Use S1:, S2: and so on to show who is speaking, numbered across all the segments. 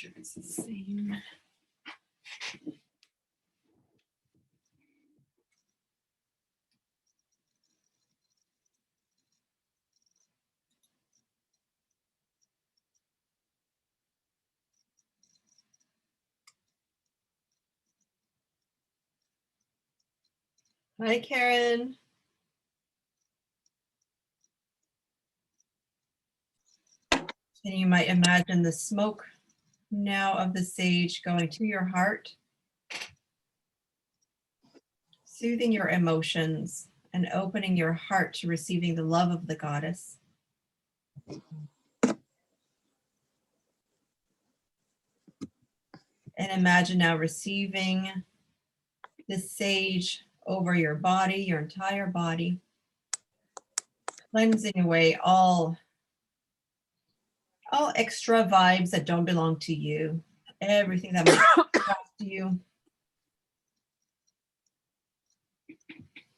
S1: sure it's the same. Hi, Karen. And you might imagine the smoke now of the sage going to your heart, soothing your emotions and opening your heart to receiving the love of the goddess. And imagine now receiving the sage over your body, your entire body, cleansing away all extra vibes that don't belong to you, everything that might belong to you,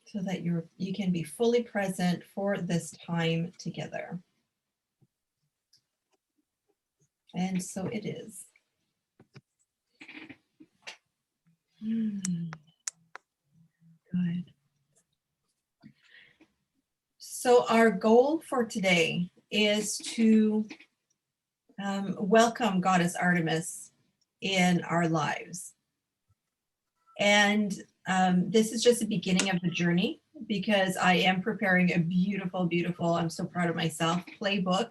S1: so that you can be fully present for this time together. And so it is. Good. So our goal for today is to welcome Goddess Artemis in our lives. And this is just the beginning of the journey, because I am preparing a beautiful, beautiful, I'm so proud of myself, playbook.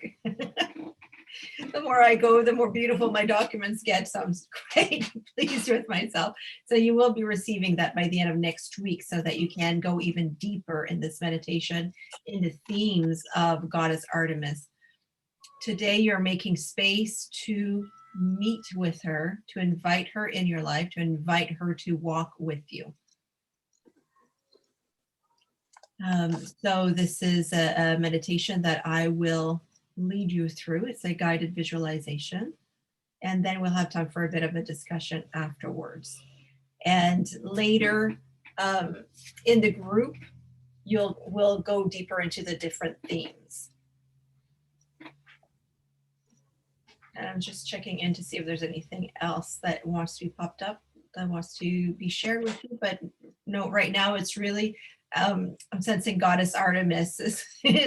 S1: The more I go, the more beautiful my documents get. So I'm quite pleased with myself. So you will be receiving that by the end of next week, so that you can go even deeper in this meditation, in the themes of Goddess Artemis. Today, you're making space to meet with her, to invite her in your life, to invite her to walk with you. So this is a meditation that I will lead you through. It's a guided visualization. And then we'll have time for a bit of a discussion afterwards. And later in the group, we'll go deeper into the different themes. And I'm just checking in to see if there's anything else that wants to be popped up, that wants to be shared with you. But no, right now it's really, I'm sensing Goddess Artemis is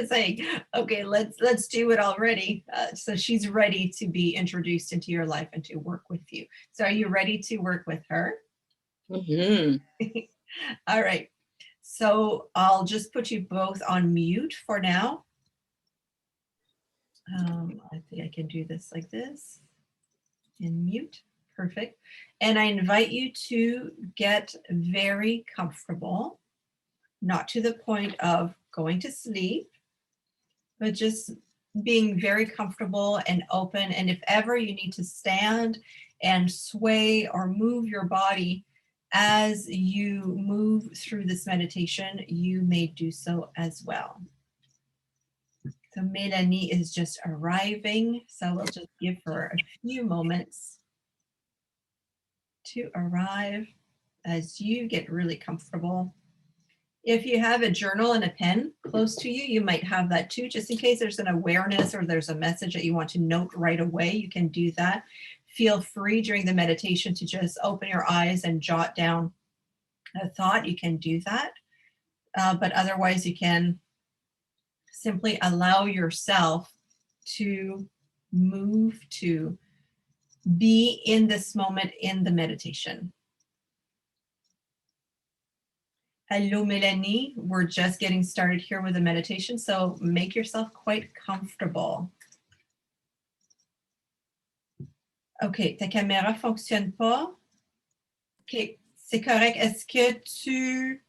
S1: saying, okay, let's do it already. So she's ready to be introduced into your life and to work with you. So are you ready to work with her? Mm-hmm. All right. So I'll just put you both on mute for now. I think I can do this like this, and mute. Perfect. And I invite you to get very comfortable, not to the point of going to sleep, but just being very comfortable and open. And if ever you need to stand and sway or move your body as you move through this meditation, you may do so as well. So Melanie is just arriving, so we'll just give her a few moments to arrive as you get really comfortable. If you have a journal and a pen close to you, you might have that too, just in case there's an awareness or there's a message that you want to note right away, you can do that. Feel free during the meditation to just open your eyes and jot down a thought, you can do that. But otherwise you can simply allow yourself to move, to be in this moment in the meditation. Hello, Melanie. We're just getting started here with the meditation, so make yourself quite comfortable. OK, ta caméra ne fonctionne pas. OK, c'est correct. Est-ce que tu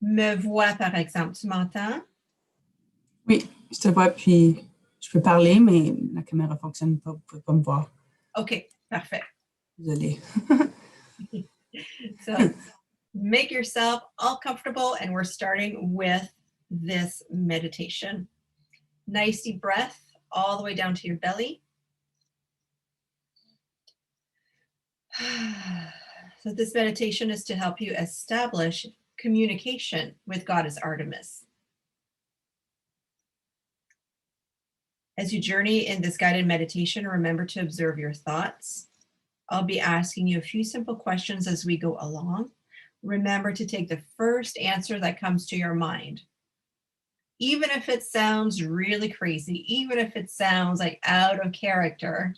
S1: me vois, par exemple? Tu m'entends?
S2: Oui, je te vois, puis je peux parler, mais la caméra ne fonctionne pas, vous ne pouvez pas me voir.
S1: OK, parfait.
S2: Désolée.
S1: So, make yourself all comfortable, and we're starting with this meditation. Nice deep breath all the way down to your belly. So this meditation is to help you establish communication with Goddess Artemis. As you journey in this guided meditation, remember to observe your thoughts, I'll be asking you a few simple questions as we go along. Remember to take the first answer that comes to your mind. Even if it sounds really crazy, even if it sounds like out of character,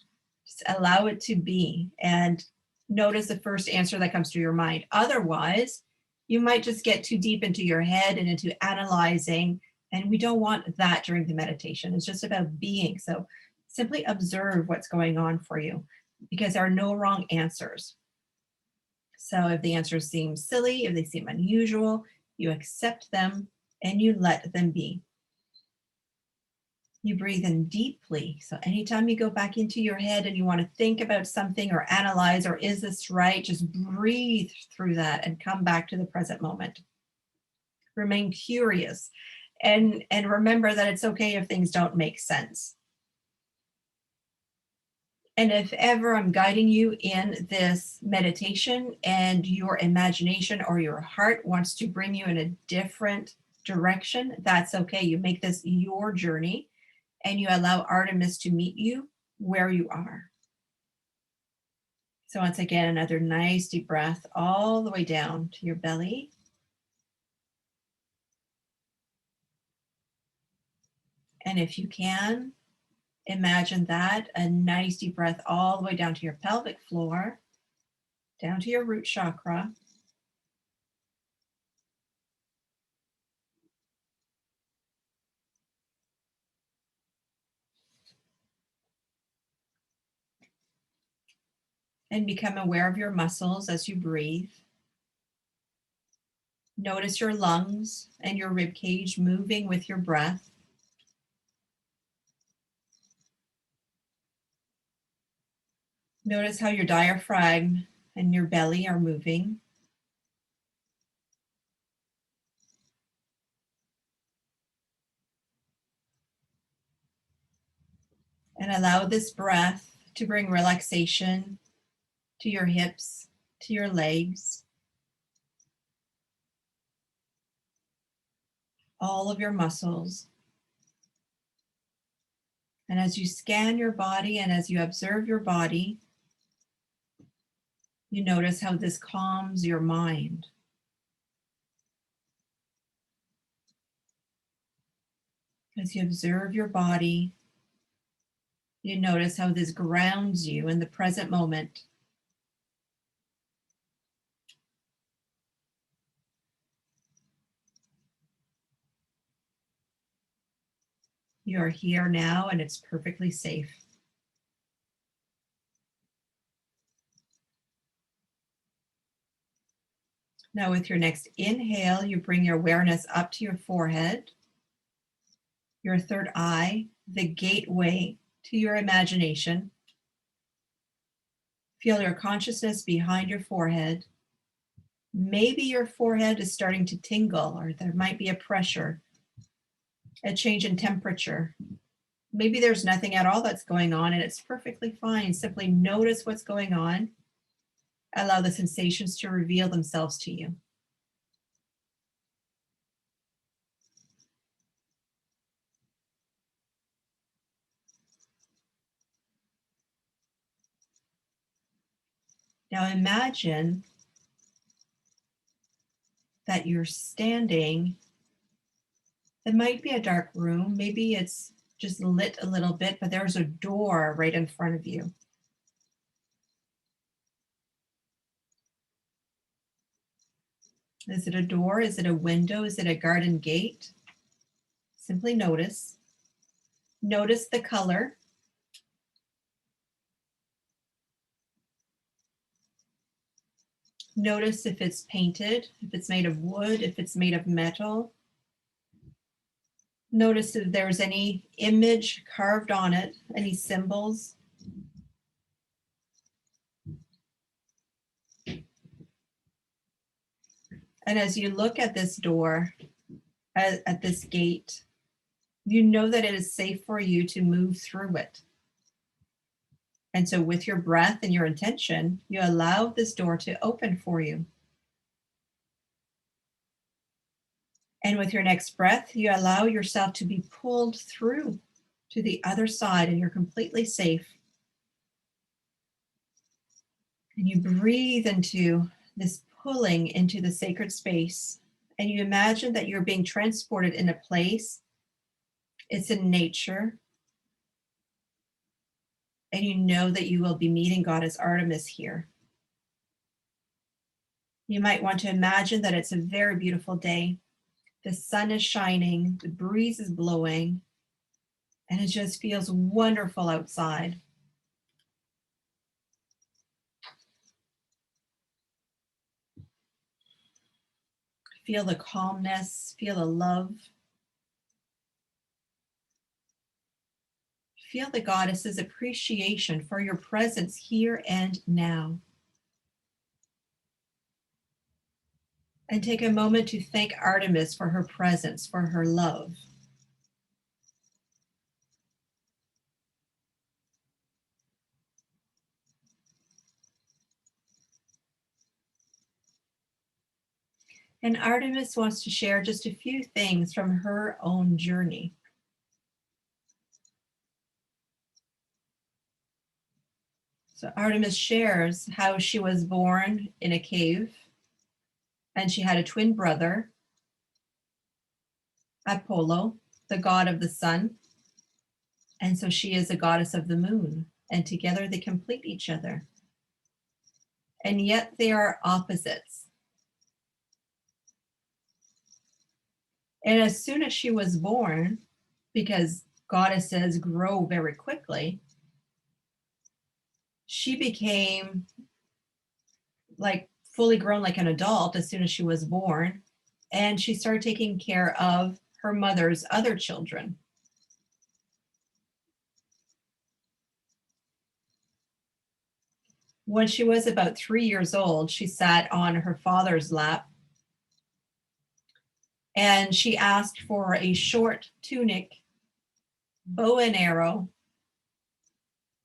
S1: just allow it to be and notice the first answer that comes to your mind. Otherwise, you might just get too deep into your head and into analyzing, and we don't want that during the meditation. It's just about being. So simply observe what's going on for you because there are no wrong answers. So if the answers seem silly, if they seem unusual, you accept them and you let them be. You breathe in deeply. So anytime you go back into your head and you want to think about something or analyze, or is this right? Just breathe through that and come back to the present moment. Remain curious and remember that it's okay if things don't make sense. And if ever I'm guiding you in this meditation and your imagination or your heart wants to bring you in a different direction, that's okay. You make this your journey and you allow Artemis to meet you where you are. So once again, another nice deep breath all the way down to your belly. And if you can, imagine that, a nice deep breath all the way down to your pelvic floor, down to your root chakra. And become aware of your muscles as you breathe. Notice your lungs and your rib cage moving with your breath. Notice how your diaphragm and your belly are moving. And allow this breath to bring relaxation to your hips, to your legs, all of your muscles. And as you scan your body and as you observe your body, you notice how this calms your mind. As you observe your body, you notice how this grounds you in the present moment. You are here now and it's perfectly safe. Now with your next inhale, you bring your awareness up to your forehead, your third eye, the gateway to your imagination. Feel your consciousness behind your forehead. Maybe your forehead is starting to tingle, or there might be a pressure, a change in temperature. Maybe there's nothing at all that's going on and it's perfectly fine. Simply notice what's going on. Allow the sensations to reveal themselves to you. Now imagine that you're standing. It might be a dark room. Maybe it's just lit a little bit, but there's a door right in front of you. Is it a door? Is it a window? Is it a garden gate? Simply notice. Notice the color. Notice if it's painted, if it's made of wood, if it's made of metal. Notice if there's any image carved on it, any symbols. And as you look at this door, at this gate, you know that it is safe for you to move through it. And so with your breath and your intention, you allow this door to open for you. And with your next breath, you allow yourself to be pulled through to the other side and you're completely safe. And you breathe into this pulling into the sacred space. And you imagine that you're being transported in a place. It's in nature. And you know that you will be meeting Goddess Artemis here. You might want to imagine that it's a very beautiful day. The sun is shining, the breeze is blowing, and it just feels wonderful outside. Feel the calmness, feel the love. Feel the goddess's appreciation for your presence here and now. And take a moment to thank Artemis for her presence, for her love. And Artemis wants to share just a few things from her own journey. So Artemis shares how she was born in a cave and she had a twin brother, Apollo, the god of the sun. And so she is a goddess of the moon, and together they complete each other. And yet they are opposites. And as soon as she was born, because goddesses grow very quickly, she became like fully grown like an adult as soon as she was born. And she started taking care of her mother's other children. When she was about 3 years old, she sat on her father's lap and she asked for a short tunic, bow and arrow,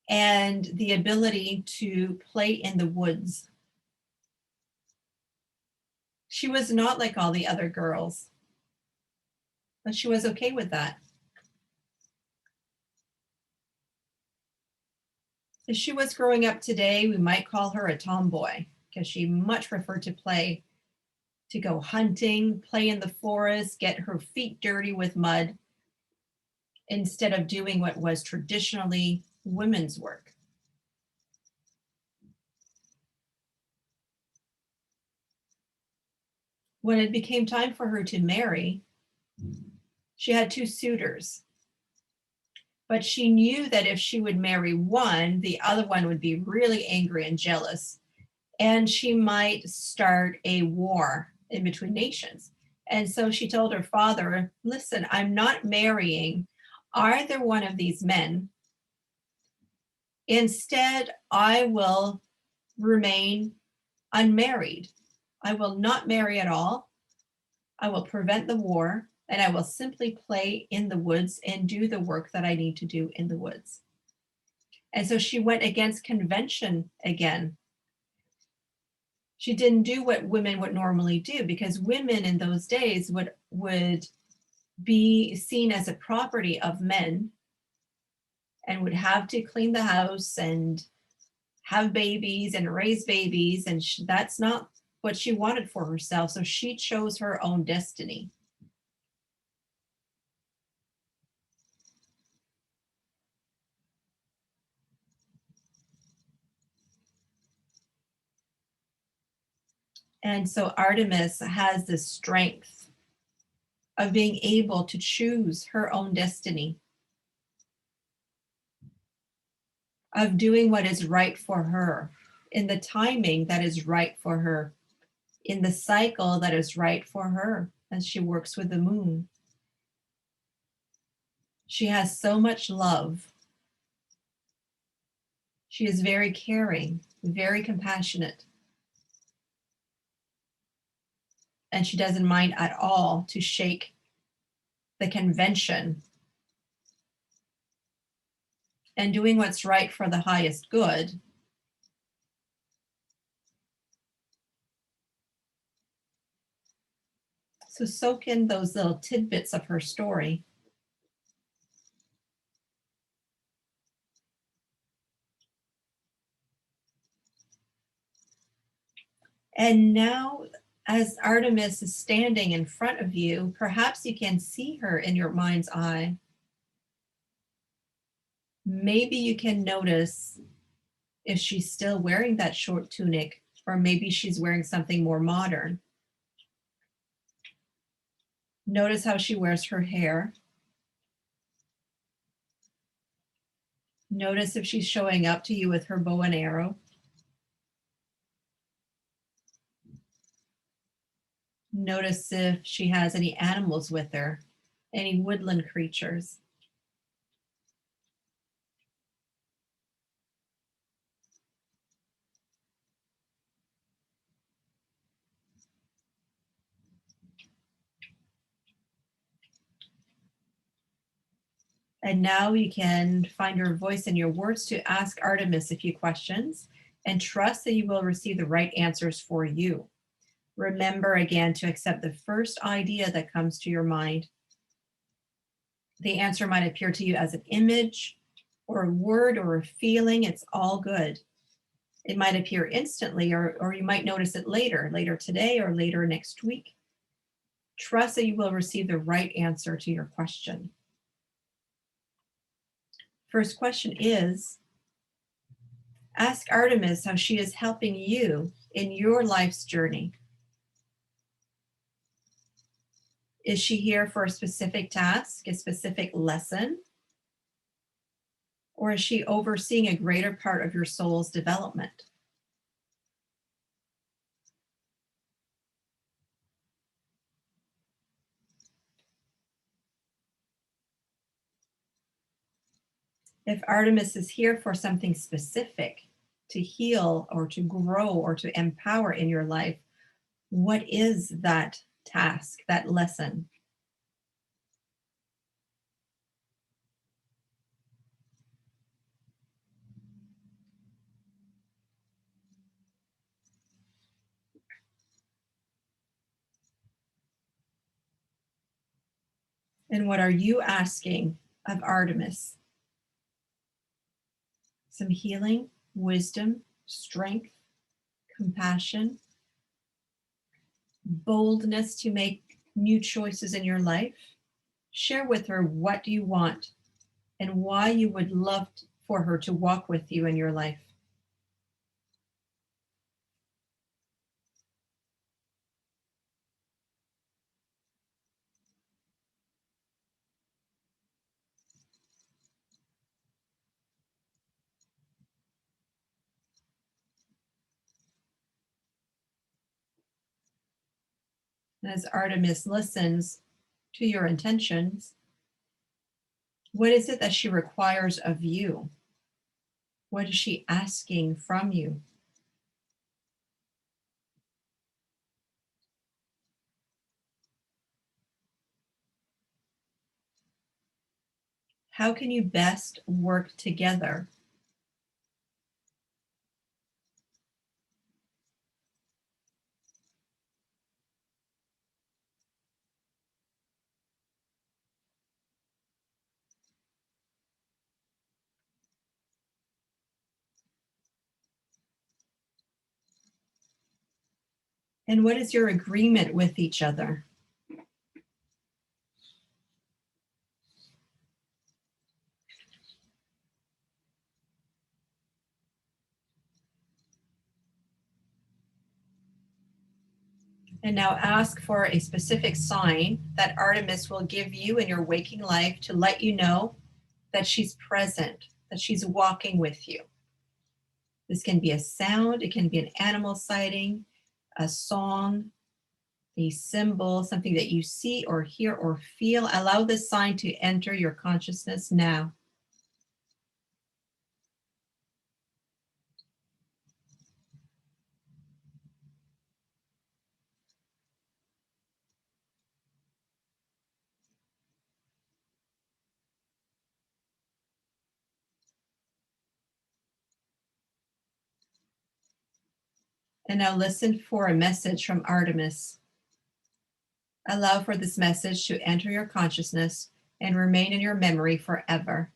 S1: and the ability to play in the woods. She was not like all the other girls, but she was okay with that. If she was growing up today, we might call her a tomboy because she much preferred to play, to go hunting, play in the forest, get her feet dirty with mud, instead of doing what was traditionally women's work. When it became time for her to marry, she had 2 suitors. But she knew that if she would marry one, the other one would be really angry and jealous, and she might start a war in between nations. And so she told her father, listen, I'm not marrying either one of these men. Instead, I will remain unmarried. I will not marry at all. I will prevent the war, and I will simply play in the woods and do the work that I need to do in the woods. And so she went against convention again. She didn't do what women would normally do, because women in those days would be seen as a property of men and would have to clean the house and have babies and raise babies. And that's not what she wanted for herself. So she chose her own destiny. And so Artemis has the strength of being able to choose her own destiny, of doing what is right for her, in the timing that is right for her, in the cycle that is right for her as she works with the moon. She has so much love. She is very caring, very compassionate. And she doesn't mind at all to shake the convention and doing what's right for the highest good. So soak in those little tidbits of her story. And now, as Artemis is standing in front of you, perhaps you can see her in your mind's eye. Maybe you can notice if she's still wearing that short tunic, or maybe she's wearing something more modern. Notice how she wears her hair. Notice if she's showing up to you with her bow and arrow. Notice if she has any animals with her, any woodland creatures. And now you can find your voice and your words to ask Artemis a few questions and trust that you will receive the right answers for you. Remember again to accept the first idea that comes to your mind. The answer might appear to you as an image or a word or a feeling. It's all good. It might appear instantly, or you might notice it later today or later next week. Trust that you will receive the right answer to your question. First question is, ask Artemis how she is helping you in your life's journey. Is she here for a specific task, a specific lesson? Or is she overseeing a greater part of your soul's development? If Artemis is here for something specific, to heal or to grow or to empower in your life, what is that task, that lesson? And what are you asking of Artemis? Some healing, wisdom, strength, compassion, boldness to make new choices in your life. Share with her what you want and why you would love for her to walk with you in your life. And as Artemis listens to your intentions, what is it that she requires of you? What is she asking from you? How can you best work together? And what is your agreement with each other? And now ask for a specific sign that Artemis will give you in your waking life to let you know that she's present, that she's walking with you. This can be a sound, it can be an animal sighting, a song, a symbol, something that you see or hear or feel. Allow this sign to enter your consciousness now. And now listen for a message from Artemis. Allow for this message to enter your consciousness and remain in your memory forever.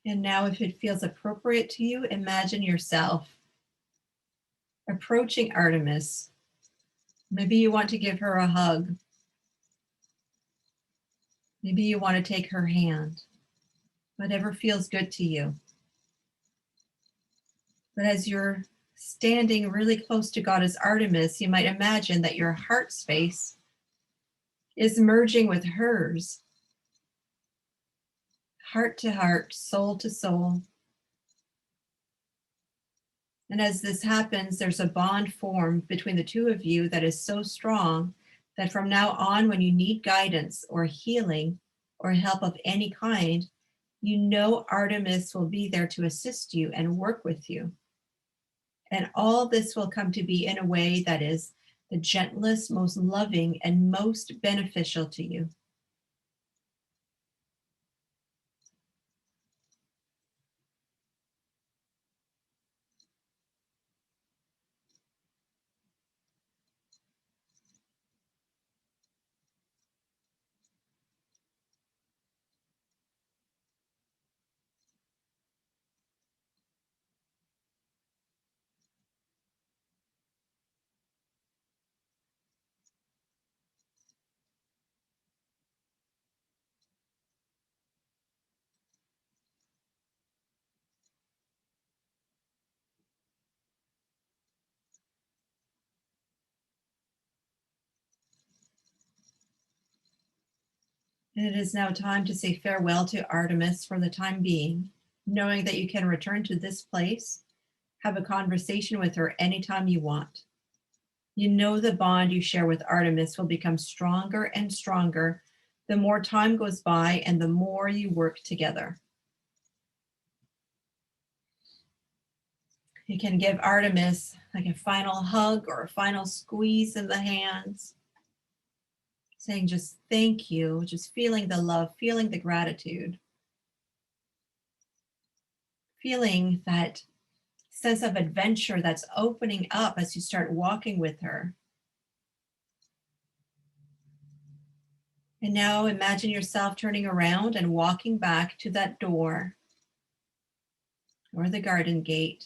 S1: And now, if it feels appropriate to you, imagine yourself approaching Artemis. Maybe you want to give her a hug. Maybe you want to take her hand. Whatever feels good to you. But as you're standing really close to Goddess Artemis, you might imagine that your heart space is merging with hers, heart to heart, soul to soul. And as this happens, there's a bond formed between the two of you that is so strong that from now on, when you need guidance or healing or help of any kind, you know Artemis will be there to assist you and work with you. And all this will come to be in a way that is the gentlest, most loving, and most beneficial to you. And it is now time to say farewell to Artemis for the time being, knowing that you can return to this place, have a conversation with her anytime you want. You know the bond you share with Artemis will become stronger and stronger the more time goes by and the more you work together. You can give Artemis like a final hug or a final squeeze in the hands, saying just thank you, just feeling the love, feeling the gratitude, feeling that sense of adventure that's opening up as you start walking with her. And now imagine yourself turning around and walking back to that door or the garden gate,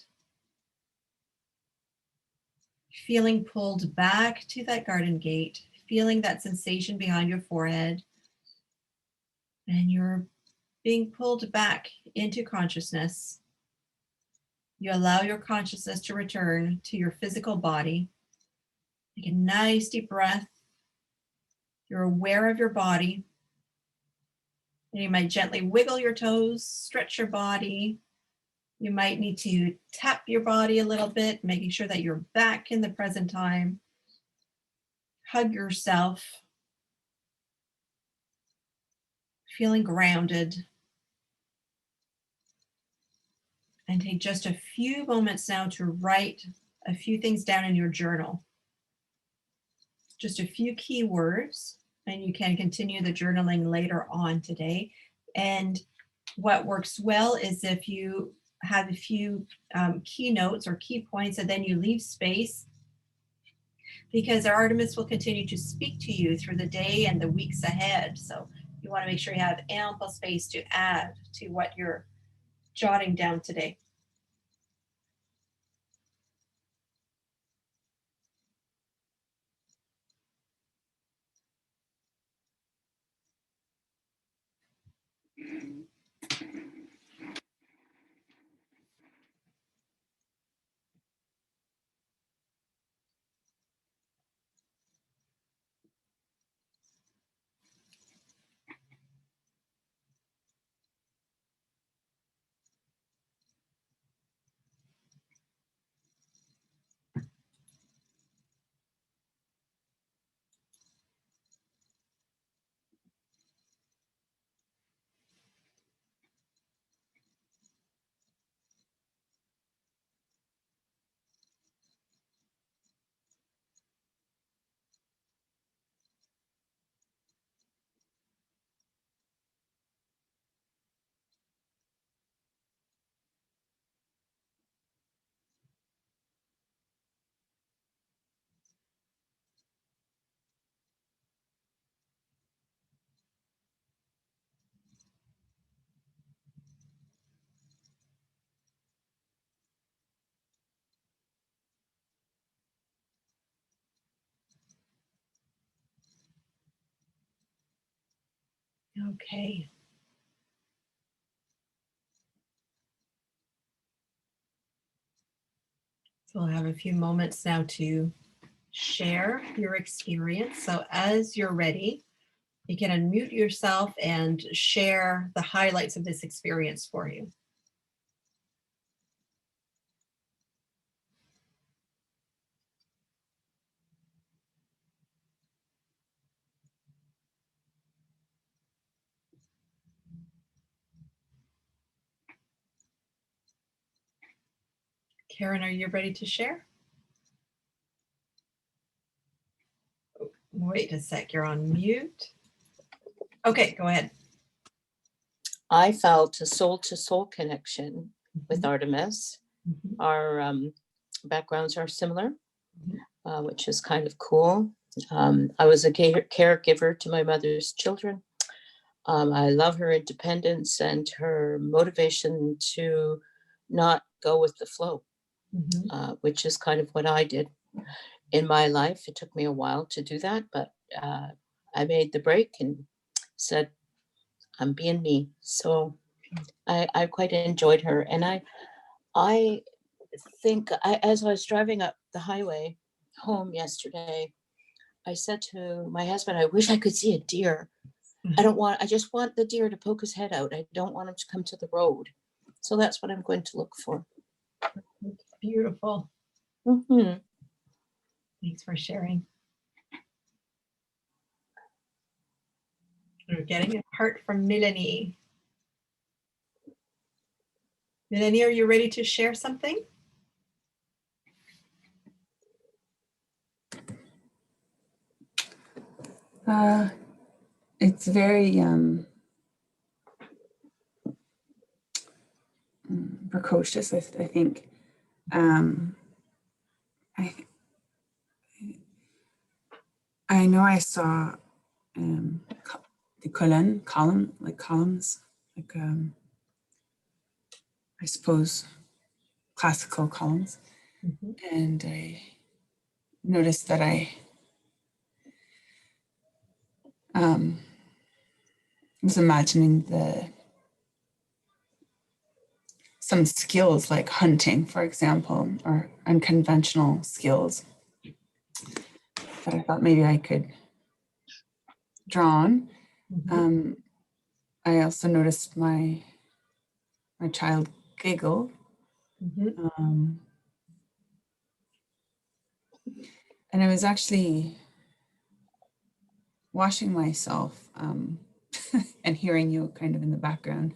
S1: feeling pulled back to that garden gate, feeling that sensation behind your forehead, and you're being pulled back into consciousness. You allow your consciousness to return to your physical body. Take a nice deep breath. You're aware of your body. And you might gently wiggle your toes, stretch your body. You might need to tap your body a little bit, making sure that you're back in the present time. Hug yourself, feeling grounded. And take just a few moments now to write a few things down in your journal. Just a few key words, and you can continue the journaling later on today. And what works well is if you have a few key notes or key points, and then you leave space, because Artemis will continue to speak to you through the day and the weeks ahead. So you want to make sure you have ample space to add to what you're jotting down today. Okay. So we'll have a few moments now to share your experience. So as you're ready, you can unmute yourself and share the highlights of this experience for you. Karen, are you ready to share? Wait a sec, you're on mute. Okay, go ahead.
S3: I felt a soul-to-soul connection with Artemis.
S1: Mhm.
S3: Our backgrounds are similar,
S1: Mhm.
S3: which is kind of cool. I was a caregiver to my mother's children. I love her independence and her motivation to not go with the flow, which is kind of what I did in my life. It took me a while to do that, but I made the break and said, I'm being me. So I quite enjoyed her. And I think as I was driving up the highway home yesterday, I said to my husband, I wish I could see a deer. I just want the deer to poke his head out. I don't want him to come to the road. So that's what I'm going to look for.
S1: Beautiful.
S3: Mm-hmm.
S1: Thanks for sharing. We're getting a heart from Melanie. Melanie, are you ready to share something?
S2: It's very precocious, I think. I know I saw the columns, like I suppose classical columns, and I noticed that I was imagining some skills like hunting, for example, or unconventional skills that I thought maybe I could draw on. I also noticed my child giggle. And I was actually washing myself and hearing you kind of in the background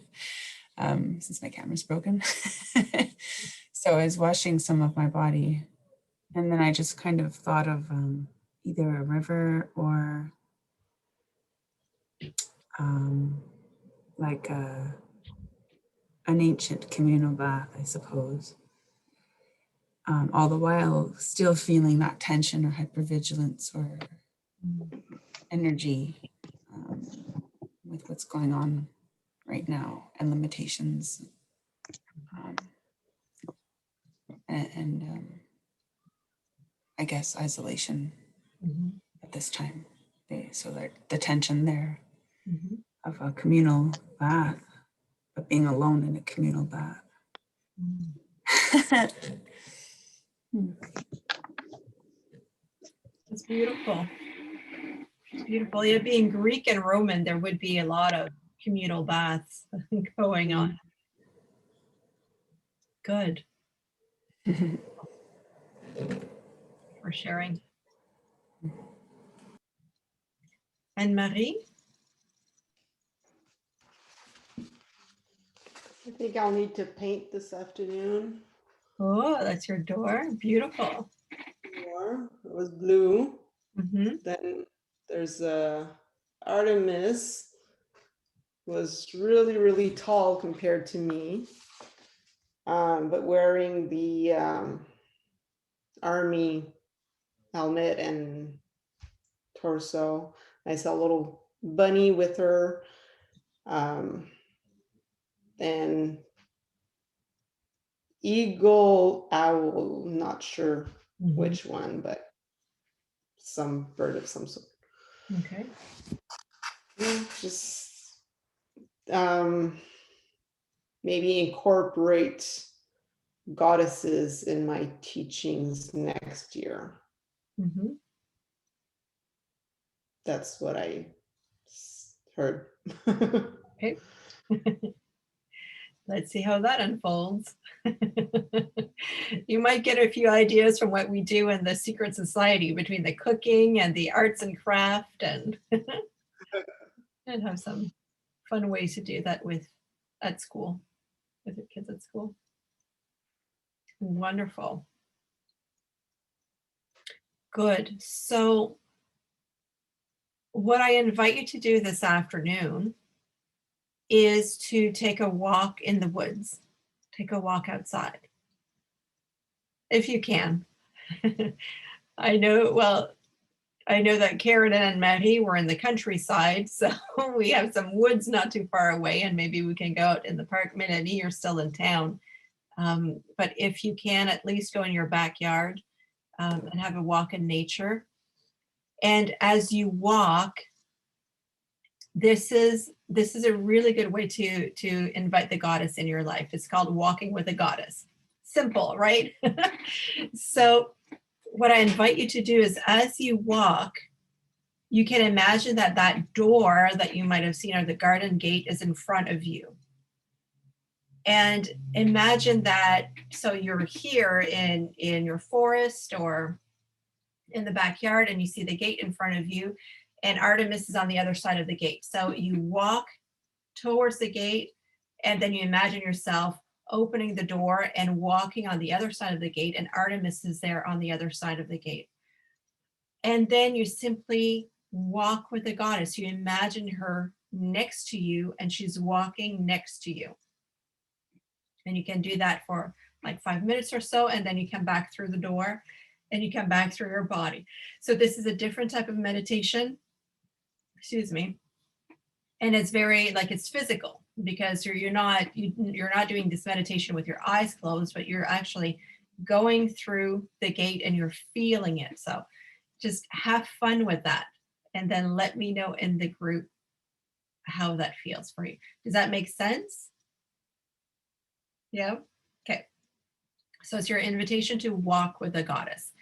S2: since my camera's broken. So I was washing some of my body, and then I just kind of thought of either a river or like an ancient communal bath, I suppose. All the while still feeling that tension or hypervigilance or energy with what's going on right now and limitations and I guess isolation at this time. So the tension there of a communal bath, but being alone in a communal bath.
S1: It's beautiful. It's beautiful. Yeah, being Greek and Roman, there would be a lot of communal baths going on. Good. For sharing. And Marie?
S4: I think I'll need to paint this afternoon.
S1: Oh, that's your door. Beautiful.
S4: More. It was blue. Then there's Artemis was really, really tall compared to me, but wearing the army helmet and torso. I saw a little bunny with her. And eagle, owl, not sure which one, but some bird of some sort.
S1: Okay.
S4: Yeah, just maybe incorporate goddesses in my teachings next year.
S1: Mhm.
S4: That's what I heard.
S1: Okay. Let's see how that unfolds. You might get a few ideas from what we do in the secret society between the cooking and the arts and craft, and and have some fun ways to do that with at school, with the kids at school. Wonderful. Good. So what I invite you to do this afternoon is to take a walk in the woods, take a walk outside, if you can. I know, well, I know that Karen and Maddie were in the countryside, so we have some woods not too far away, and maybe we can go out in the park. Minnie, you're still in town. But if you can, at least go in your backyard and have a walk in nature. And as you walk, this is a really good way to invite the goddess in your life. It's called walking with a goddess. Simple, right? So what I invite you to do is, as you walk, you can imagine that that door that you might have seen, or the garden gate, is in front of you. And imagine that, so you're here in your forest or in the backyard, and you see the gate in front of you, and Artemis is on the other side of the gate. So you walk towards the gate, and then you imagine yourself opening the door and walking on the other side of the gate, and Artemis is there on the other side of the gate. And then you simply walk with the goddess. You imagine her next to you, and she's walking next to you. And you can do that for like 5 minutes or so, and then you come back through the door and you come back through your body. So this is a different type of meditation, excuse me. And it's very, like, it's physical, because you're not doing this meditation with your eyes closed, but you're actually going through the gate and you're feeling it. So just have fun with that, and then let me know in the group how that feels for you. Does that make sense? Yeah. Okay. So it's your invitation to walk with the goddess.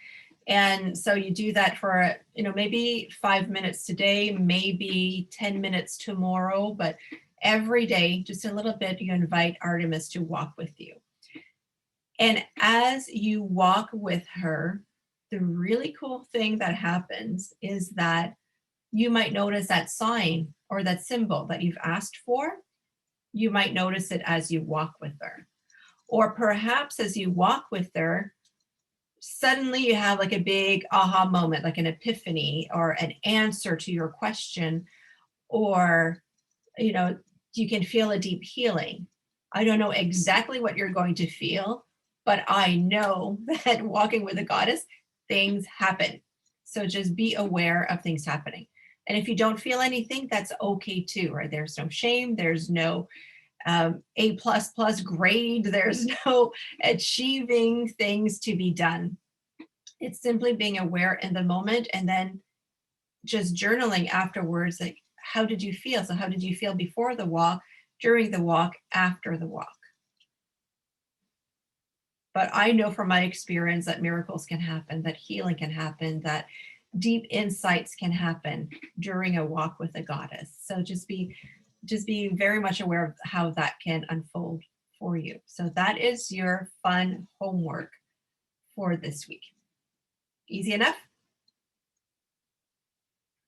S1: And so you do that for, maybe 5 minutes today, maybe 10 minutes tomorrow, but every day, just a little bit, you invite Artemis to walk with you. And as you walk with her, the really cool thing that happens is that you might notice that sign or that symbol that you've asked for. You might notice it as you walk with her. Or perhaps as you walk with her, suddenly you have like a big aha moment, like an epiphany or an answer to your question, or, you can feel a deep healing. I don't know exactly what you're going to feel, but I know that walking with a goddess, things happen. So just be aware of things happening. And if you don't feel anything, that's okay too, right? There's no shame. There's no A++ grade. There's no achieving things to be done. It's simply being aware in the moment, and then just journaling afterwards, like, how did you feel? So how did you feel before the walk, during the walk, after the walk? But I know from my experience that miracles can happen, that healing can happen, that deep insights can happen during a walk with a goddess. So just be very much aware of how that can unfold for you. So that is your fun homework for this week. Easy enough?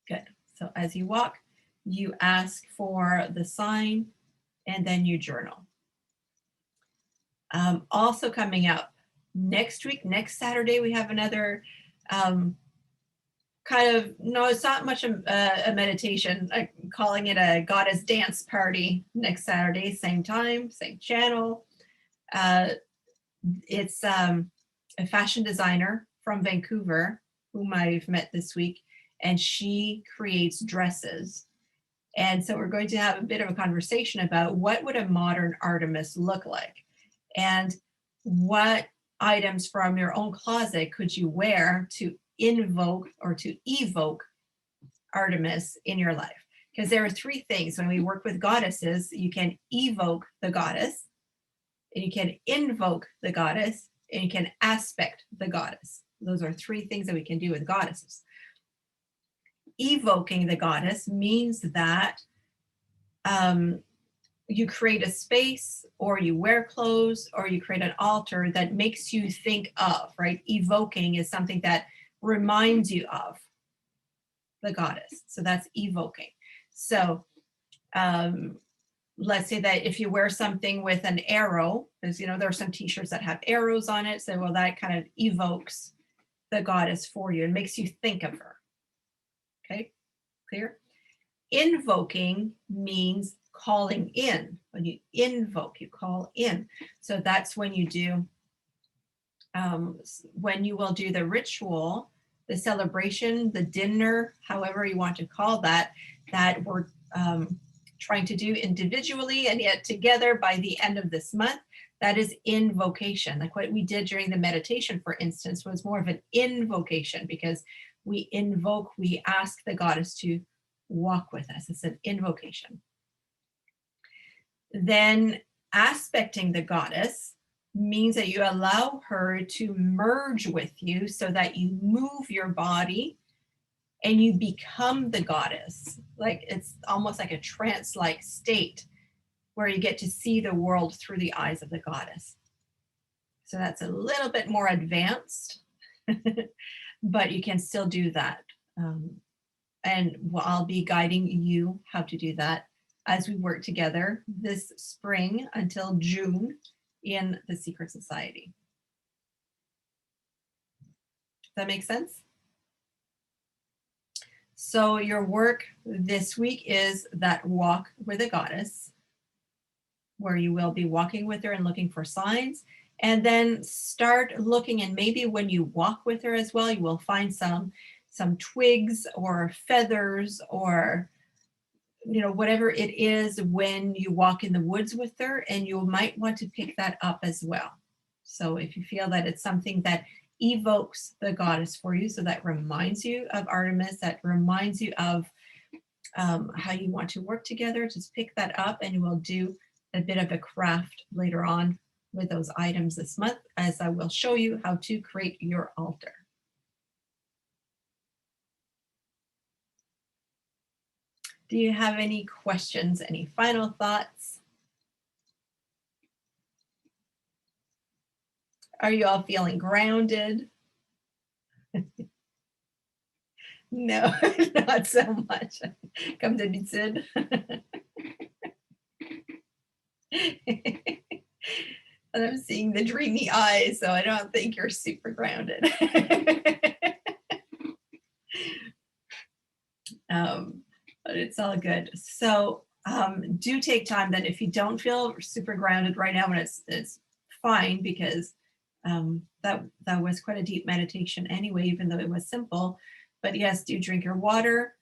S1: Good. So as you walk, you ask for the sign, and then you journal. Also coming up next week, next Saturday, we have another no, it's not much a meditation. I'm calling it a goddess dance party next Saturday, same time, same channel. It's a fashion designer from Vancouver whom I've met this week, and she creates dresses. And so we're going to have a bit of a conversation about what would a modern Artemis look like, and what items from your own closet could you wear to invoke or to evoke Artemis in your life. Because there are three things when we work with goddesses. You can evoke the goddess, and you can invoke the goddess, and you can aspect the goddess. Those are three things that we can do with goddesses. Evoking the goddess means that you create a space, or you wear clothes, or you create an altar that makes you think of, right? Evoking is something that reminds you of the goddess. So that's evoking. So let's say that if you wear something with an arrow, because there are some t-shirts that have arrows on it, so well, that kind of evokes the goddess for you and makes you think of her. Okay, clear? Invoking means calling in. When you invoke, you call in. So that's when you do, when you will do the ritual, the celebration, the dinner, however you want to call that we're trying to do individually and yet together by the end of this month. That is invocation. Like what we did during the meditation, for instance, was more of an invocation, because we invoke, we ask the goddess to walk with us. It's an invocation. Then aspecting the goddess means that you allow her to merge with you so that you move your body and you become the goddess. Like it's almost like a trance-like state where you get to see the world through the eyes of the goddess. So that's a little bit more advanced, but you can still do that. And I'll be guiding you how to do that as we work together this spring until June in the Secret Society. Does that make sense? So your work this week is that walk with a goddess, where you will be walking with her and looking for signs, and then start looking, and maybe when you walk with her as well, you will find some twigs or feathers or whatever it is when you walk in the woods with her, and you might want to pick that up as well. So if you feel that it's something that evokes the goddess for you, so that reminds you of Artemis, that reminds you of how you want to work together, just pick that up, and we'll do a bit of a craft later on with those items this month, as I will show you how to create your altar. Do you have any questions, any final thoughts? Are you all feeling grounded? No, not so much. Comme d'habitude. And I'm seeing the dreamy eyes, so I don't think you're super grounded. But it's all good. So do take time then. If you don't feel super grounded right now, and it's fine, because that was quite a deep meditation anyway, even though it was simple. But yes, do drink your water,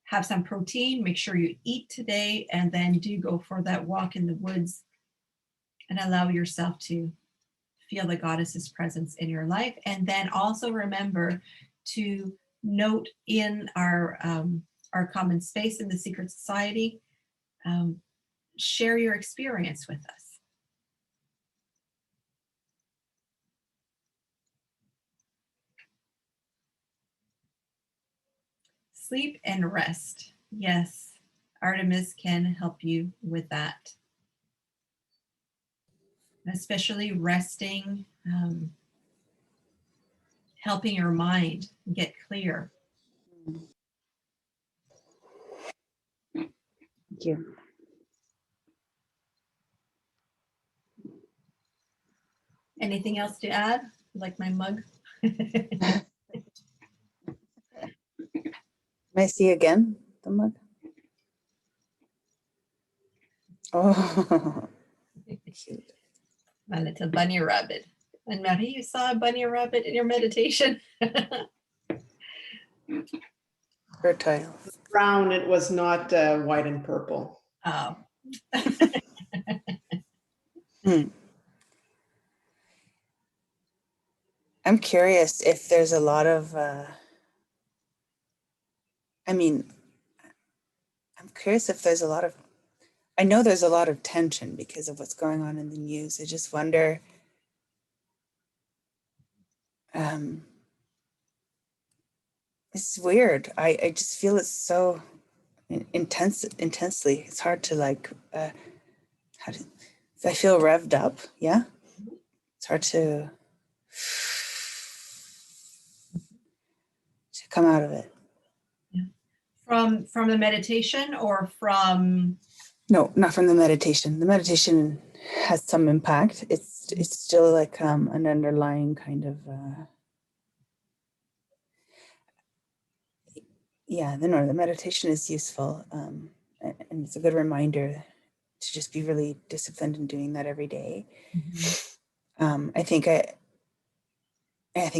S1: have some protein, make sure you eat today, and then do go for that walk in the woods and allow yourself to feel the goddess's presence in your life. And then also remember to note in our common space in the Secret Society, share your experience with us. Sleep and rest. Yes, Artemis can help you with that. Especially resting, helping your mind get clear.
S2: Thank you.
S1: Anything else to add? Like my mug?
S2: Can I see again the mug? Oh, cute.
S1: My little bunny rabbit. And Marie, you saw a bunny rabbit in your meditation?
S2: Fertile.
S4: Brown, it was not white and purple.
S1: Oh.
S2: I'm curious if there's a lot of, I'm curious if there's a lot of, I know there's a lot of tension because of what's going on in the news. I just wonder, it's weird. I just feel it's so intensely. It's hard to like, how to, I feel revved up. Yeah. It's hard to come out of it.
S1: From the meditation or from?
S2: No, not from the meditation. The meditation has some impact. It's still like an underlying kind of yeah. The meditation is useful, and it's a good reminder to just be really disciplined in doing that every day. I think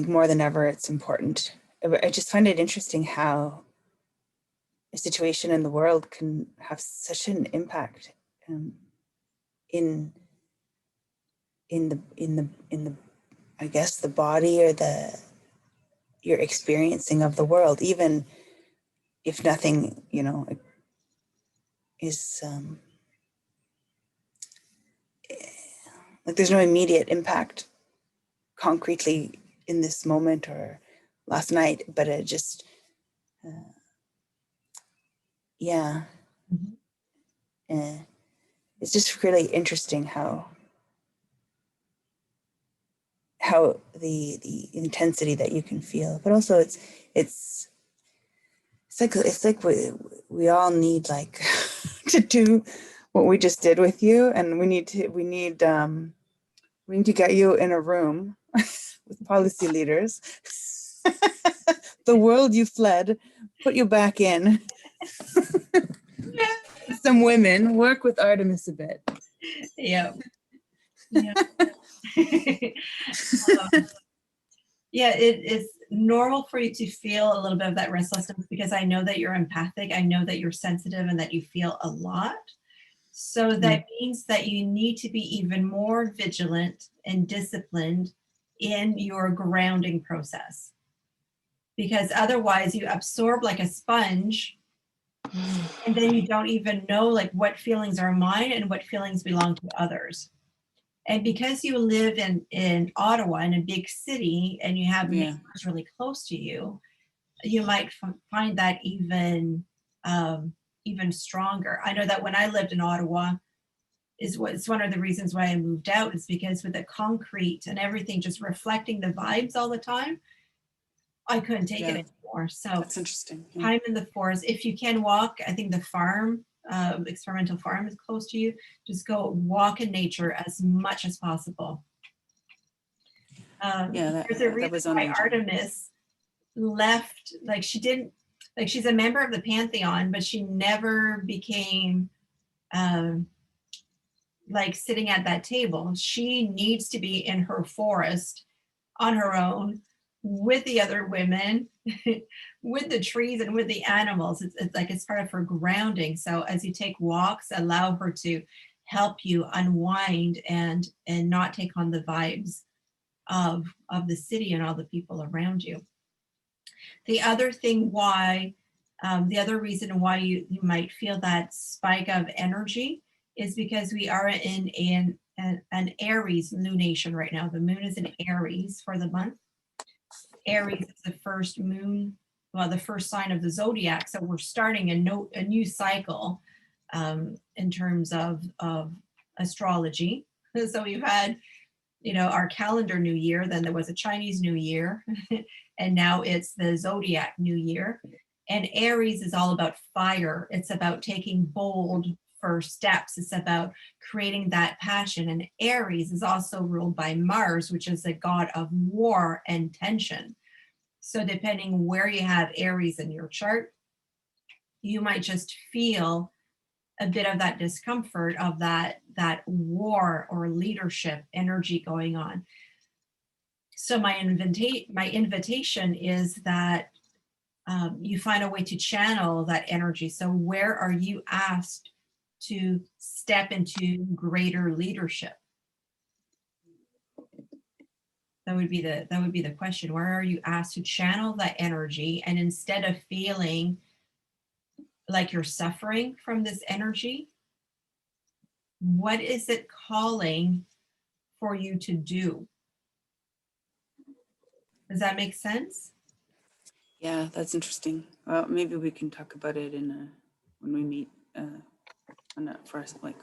S2: more than ever it's important. I just find it interesting how a situation in the world can have such an impact in the I guess the body or your experiencing of the world, even if nothing, is like there's no immediate impact concretely in this moment or last night, but it just yeah. It's just really interesting how the intensity that you can feel, but also it's like we all need like to do what we just did with you, and we need to get you in a room with policy leaders. The world you fled, put you back in. Some women, work with Artemis a bit.
S1: Yeah. Yeah. Yeah, it's normal for you to feel a little bit of that restlessness because I know that you're empathic. I know that you're sensitive and that you feel a lot. So that means that you need to be even more vigilant and disciplined in your grounding process. Because otherwise you absorb like a sponge and then you don't even know like what feelings are mine and what feelings belong to others. And because you live in Ottawa, in a big city, and you have neighbors really close to you, you might find that even stronger. I know that when I lived in Ottawa, it's one of the reasons why I moved out, is because with the concrete and everything just reflecting the vibes all the time, I couldn't take it anymore. So
S2: that's interesting.
S1: Time in the forest. If you can walk, I think the farm, experimental farm is close to you. Just go walk in nature as much as possible. There's a reason why Artemis left, like she didn't, like she's a member of the Pantheon, but she never became like sitting at that table. She needs to be in her forest on her own with the other women, with the trees and with the animals. It's like it's part of her grounding. So as you take walks, allow her to help you unwind and not take on the vibes of the city and all the people around you. The other thing why, the other reason why you might feel that spike of energy is because we are in an Aries lunation right now. The moon is in Aries for the month. Aries is the first moon, well, the first sign of the zodiac. So we're starting a new cycle in terms of astrology. So we've had, our calendar new year, then there was a Chinese new year, and now it's the zodiac new year. And Aries is all about fire. It's about taking bold first steps. It's about creating that passion. And Aries is also ruled by Mars, which is the god of war and tension. So depending where you have Aries in your chart, you might just feel a bit of that discomfort of that war or leadership energy going on. So my invitation is that you find a way to channel that energy. So where are you asked to step into greater leadership? That would be the question. Where are you asked to channel that energy? And instead of feeling like you're suffering from this energy, what is it calling for you to do? Does that make sense?
S2: Yeah, that's interesting. Well, maybe we can talk about it when we meet first. Like,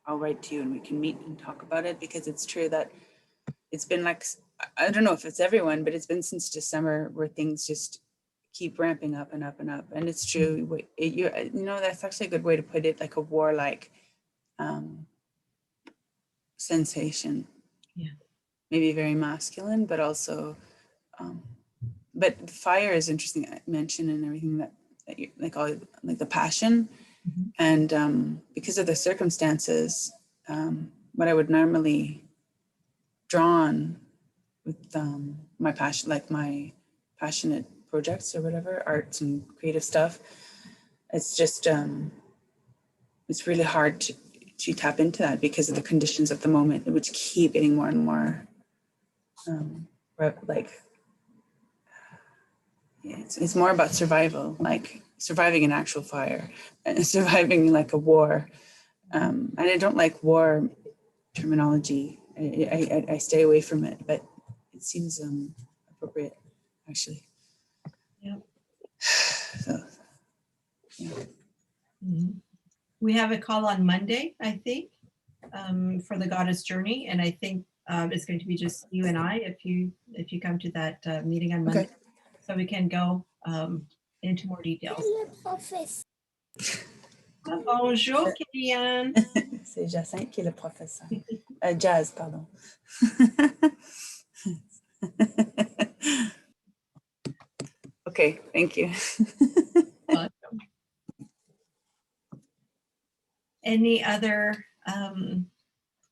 S2: I'll write to you and we can meet and talk about it, because it's true that it's been like, I don't know if it's everyone, but it's been since December where things just keep ramping up and up and up. And it's true. That's actually a good way to put it, like a warlike sensation.
S1: Yeah.
S2: Maybe very masculine, but also, but fire is interesting. I mentioned and everything that you like, all like the passion, and because of the circumstances, what I would normally drawn with my passion, like my passionate projects or whatever, arts and creative stuff, it's just it's really hard to tap into that because of the conditions of the moment, which keep getting more and more like, it's more about survival, like surviving an actual fire and surviving like a war. And I don't like war terminology. I stay away from it, but it seems appropriate, actually.
S1: Yep.
S2: So, yeah.
S1: Mhm. We have a call on Monday, I think, for the Goddess Journey, and I think it's going to be just you and I if you come to that meeting on Monday,
S2: Okay.
S1: so we can go into more details. Bonjour, Kylian.
S2: C'est Jacinthe qui est le professeur. Jazz, pardon. Okay, thank you.
S1: Welcome. Any other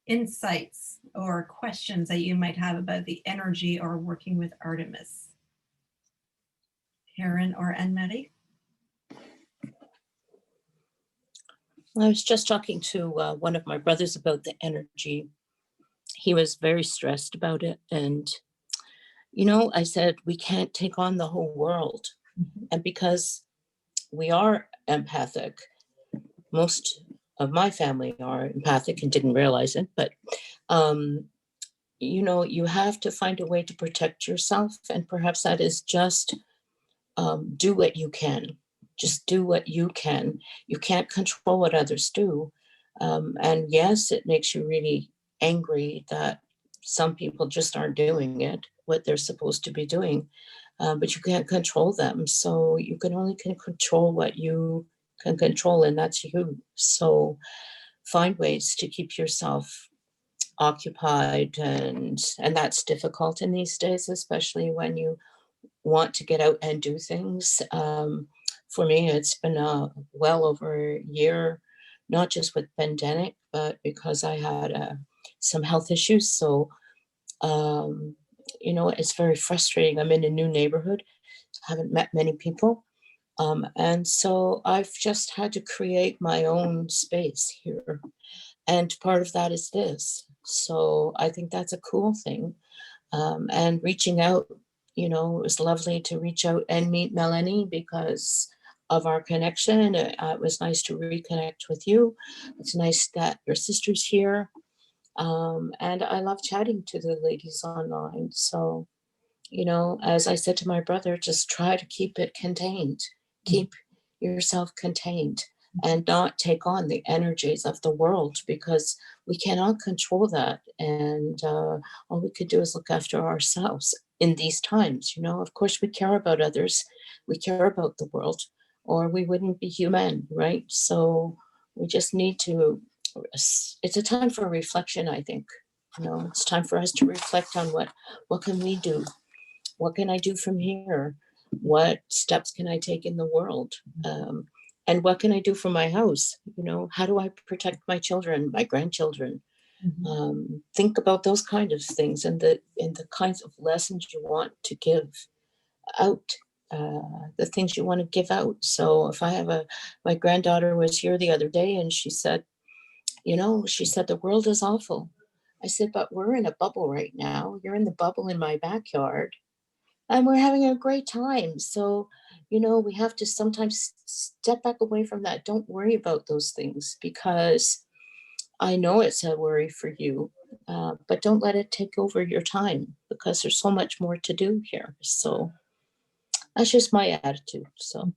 S1: insights or questions that you might have about the energy or working with Artemis? Karen or Anne-Marie?
S3: I was just talking to one of my brothers about the energy. He was very stressed about it. And, I said, we can't take on the whole world. And because we are empathic, most of my family are empathic and didn't realize it, but, you have to find a way to protect yourself. And perhaps that is just do what you can. Just do what you can. You can't control what others do. And yes, it makes you really angry that some people just aren't doing it, what they're supposed to be doing, but you can't control them. So you can only control what you can control, and that's you. So find ways to keep yourself occupied, and that's difficult in these days, especially when you want to get out and do things. For me, it's been well over a year, not just with pandemic, but because I had some health issues. So, it's very frustrating. I'm in a new neighborhood, haven't met many people. And so I've just had to create my own space here. And part of that is this. So I think that's a cool thing. And reaching out, it was lovely to reach out and meet Melanie because of our connection. It was nice to reconnect with you. It's nice that your sister's here. And I love chatting to the ladies online. So, as I said to my brother, just try to keep it contained, keep yourself contained, and not take on the energies of the world, because we cannot control that. And all we could do is look after ourselves in these times. Of course, we care about others, we care about the world, or we wouldn't be human, right? So we just need to, it's a time for reflection, I think. It's time for us to reflect on what can we do? What can I do from here? What steps can I take in the world? And what can I do for my house? How do I protect my children, my grandchildren? Think about those kind of things, and the kinds of lessons you want to give out, the things you want to give out. So if I have my granddaughter was here the other day, and she said, the world is awful. I said, but we're in a bubble right now. You're in the bubble in my backyard. and we're having a great time. So, we have to sometimes step back away from that. Don't worry about those things, because I know it's a worry for you, but don't let it take over your time, because there's so much more to do here. So that's just my attitude. So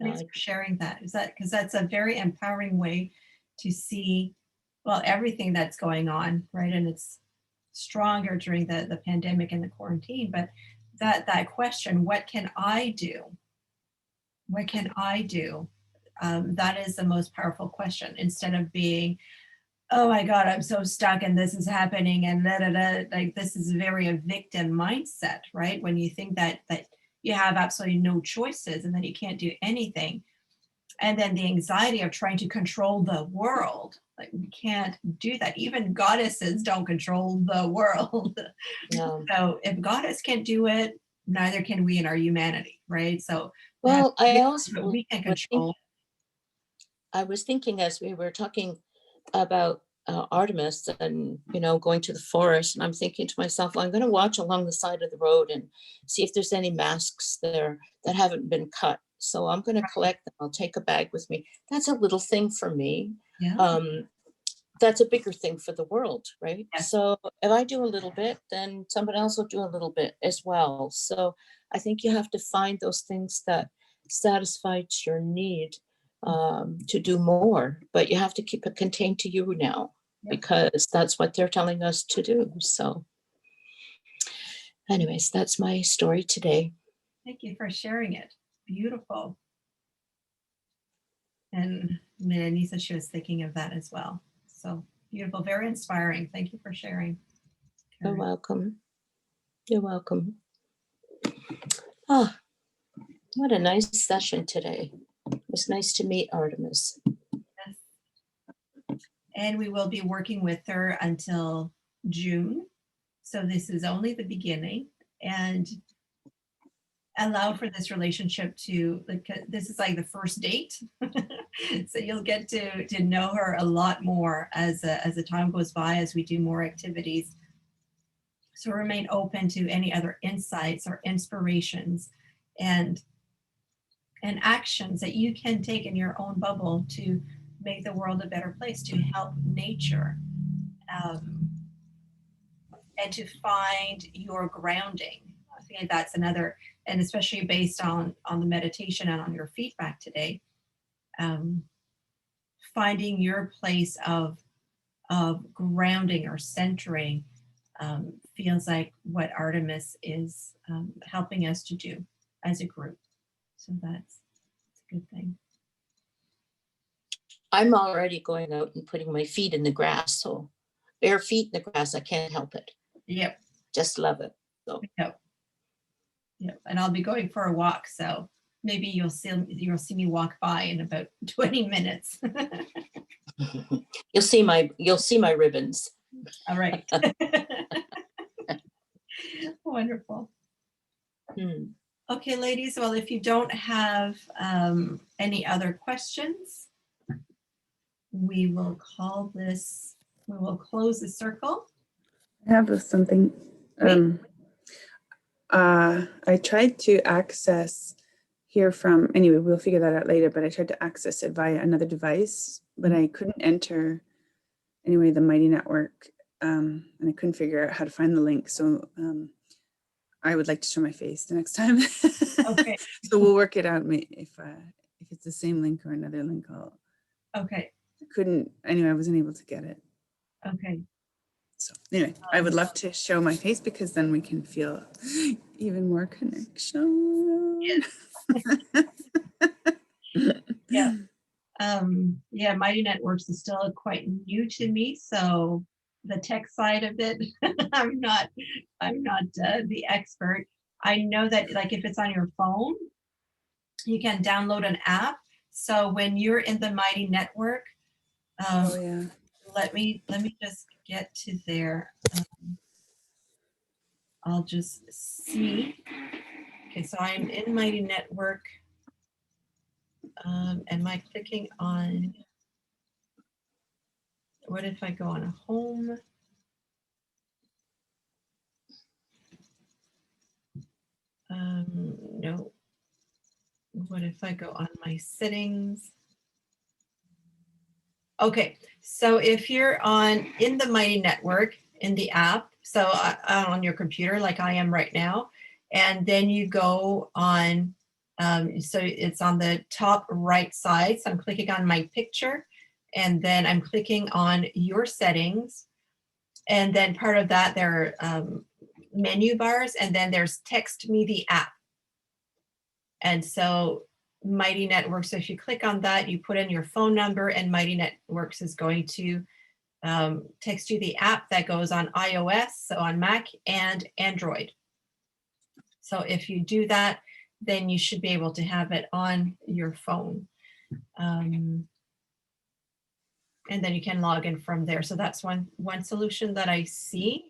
S1: Thanks for sharing that. Is that because that's a very empowering way to see, well, everything that's going on, right? And it's stronger during the pandemic and the quarantine, but that question, what can I do? What can I do? That is the most powerful question. Instead of being, oh my God, I'm so stuck and this is happening and da, da, da. Like, this is very a victim mindset, right? When you think that you have absolutely no choices and then you can't do anything. And then the anxiety of trying to control the world. Like, we can't do that. Even goddesses don't control the world.
S3: No.
S1: So if goddess can't do it, neither can we in our humanity, right? So
S3: Well, I
S1: what
S3: also
S1: we can
S3: was
S1: control.
S3: I was thinking, as we were talking about Artemis and, going to the forest, and I'm thinking to myself, well, I'm going to watch along the side of the road and see if there's any masks there that haven't been cut. So I'm going to collect them. I'll take a bag with me. That's a little thing for me.
S1: Yeah.
S3: That's a bigger thing for the world, right?
S1: Yes.
S3: So if I do a little bit, then somebody else will do a little bit as well. So I think you have to find those things that satisfies your need to do more, but you have to keep it contained to you now, because that's what they're telling us to do. So anyways, that's my story today.
S1: Thank you for sharing it. Beautiful. And Anissa, she was thinking of that as well. So beautiful, very inspiring. Thank you for sharing.
S3: You're
S1: Karen.
S3: welcome. You're welcome. Oh, what a nice session today. It was nice to meet Artemis.
S1: Yes. And we will be working with her until June. So this is only the beginning, and allow for this relationship to, like, this is like the first date. So you'll get to know her a lot more as the time goes by, as we do more activities. So remain open to any other insights or inspirations and actions that you can take in your own bubble to make the world a better place, to help nature, and to find your grounding. I think that's another, and especially based on the meditation and on your feedback today, finding your place of grounding or centering feels like what Artemis is helping us to do as a group. So that's a good thing.
S3: I'm already going out and putting my feet in the grass. So bare feet in the grass, I can't help it.
S1: Yep.
S3: Just love it. So
S1: Yep. Yep. And I'll be going for a walk. So maybe you'll see me walk by in about 20 minutes.
S3: you'll see my ribbons.
S1: All right. Wonderful. Okay, ladies. Well, if you don't have any other questions, we will close the circle.
S2: I have something. I tried to access anyway, we'll figure that out later, but I tried to access it via another device, but I couldn't enter anyway the Mighty Network, and I couldn't figure out how to find the link. So I would like to show my face the next time.
S1: Okay.
S2: So we'll work it out. If it's the same link or another link,
S1: Okay.
S2: I wasn't able to get it.
S1: Okay.
S2: So anyway, I would love to show my face, because then we can feel even more connection.
S1: Yeah. Yeah, Mighty Networks is still quite new to me, so the tech side of it, I'm not the expert. I know that, like, if it's on your phone, you can download an app. So when you're in the Mighty Network,
S2: Oh yeah.
S1: let me just get to there. I'll just see. Okay, so I'm in Mighty Network. Am I clicking on? What if I go on a home? No. What if I go on my settings? Okay, so if you're in the Mighty Network in the app, so on your computer like I am right now, and then you go on, so it's on the top right side. So I'm clicking on my picture, and then I'm clicking on your settings, and then part of that there are menu bars, and then there's text me the app. And so Mighty Networks, so if you click on that, you put in your phone number, and Mighty Networks is going to text you the app that goes on iOS, so on Mac and Android. So if you do that, then you should be able to have it on your phone. And then you can log in from there. So that's one solution that I see.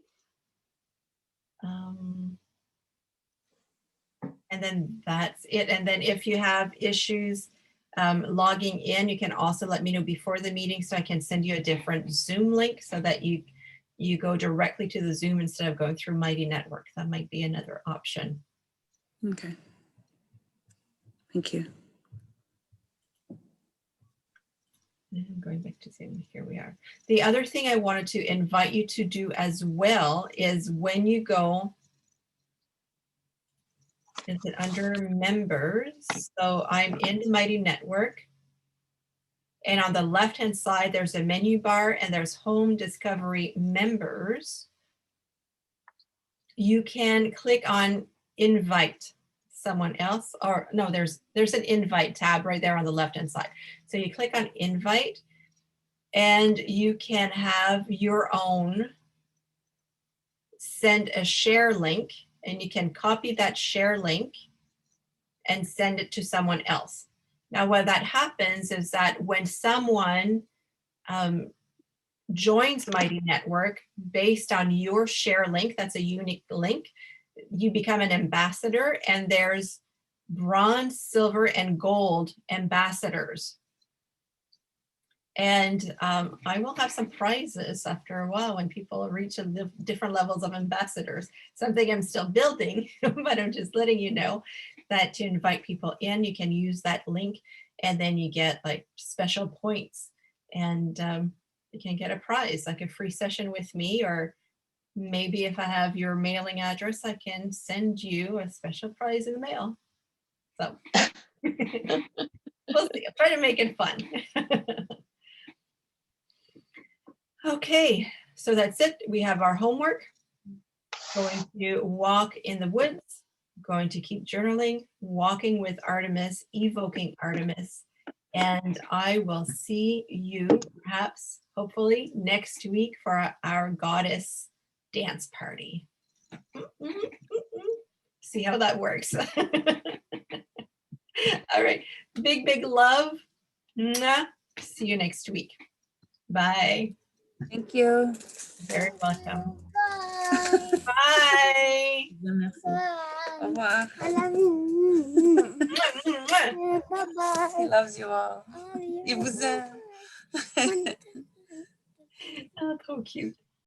S1: And then that's it. And then if you have issues logging in, you can also let me know before the meeting so I can send you a different Zoom link so that you go directly to the Zoom instead of going through Mighty Network. That might be another option.
S2: Okay. Thank you.
S1: I'm going back to Zoom. Here we are. The other thing I wanted to invite you to do as well is when you go, is it under members? So I'm in the Mighty Network. And on the left-hand side, there's a menu bar and there's Home Discovery Members. You can click on Invite someone else, or no, there's an Invite tab right there on the left-hand side. So you click on Invite, and you can have your own send a share link, and you can copy that share link and send it to someone else. Now, what that happens is that when someone joins Mighty Network based on your share link, that's a unique link, you become an ambassador, and there's bronze, silver, and gold ambassadors. And I will have some prizes after a while when people reach different levels of ambassadors. Something I'm still building, but I'm just letting you know that to invite people in, you can use that link, and then you get like special points, and you can get a prize, like a free session with me, or maybe if I have your mailing address, I can send you a special prize in the mail. So we'll see. I'll try to make it fun. Okay, so that's it. We have our homework. Going to walk in the woods, going to keep journaling, walking with Artemis, evoking Artemis, and I will see you perhaps, hopefully, next week for our goddess dance party. See how that works. All right, big love. Mwah. See you next week. Bye.
S2: Thank you.
S1: Very welcome. Bye.
S2: Au revoir.
S5: I love you. Bye-bye.
S2: He loves you all. Il vous aime.
S1: Oh, so cute.